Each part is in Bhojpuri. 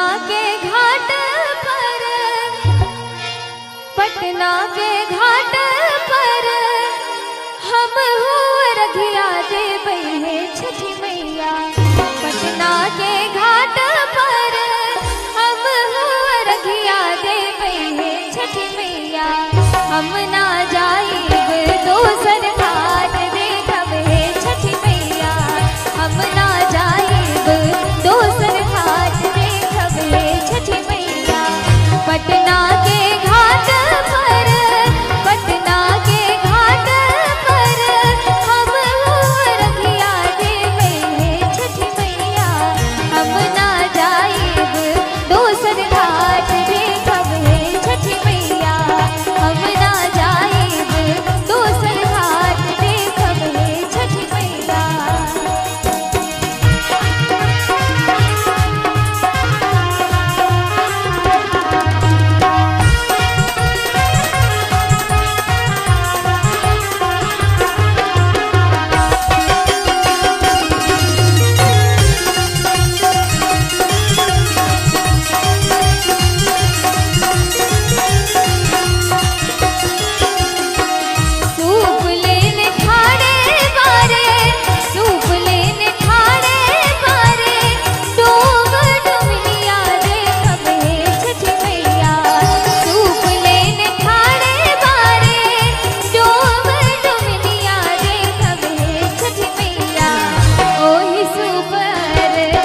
पटना के घाट पर, पटना के घाट पर हम हो रघिया देबै हे छठी मैया। पटना के घाट पर हम हो रघिया देबै हे छठी मैया। हम ना जाइब दोसर घाट देखब हे छठी मैया। हम ना जाइब दोसर घाट देखब हे छठी मैया। पटना के घाट पर, पटना के घाट पर हम हो रघिया देबै हे छठी मैया। हम ना जाइब दोसर घाट देखब हे छठी मैया। हम ना जाइब दोसर घाट देखब हे छठी मैया। सूप लेने ठाड़े बारे, सूप लेने ठाड़े बारे डूब डुमनिया देखब हे छठी मैया। सूप लेने ठाड़े बारे डूब डुमनिया देखब हे छठी मैया। ओही सूप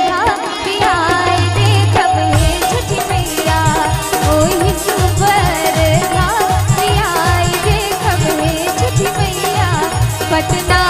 घाटियाई देखब हे छठी मैया। ओही सूप घाटियाई देखब हे छठी मैया। पटना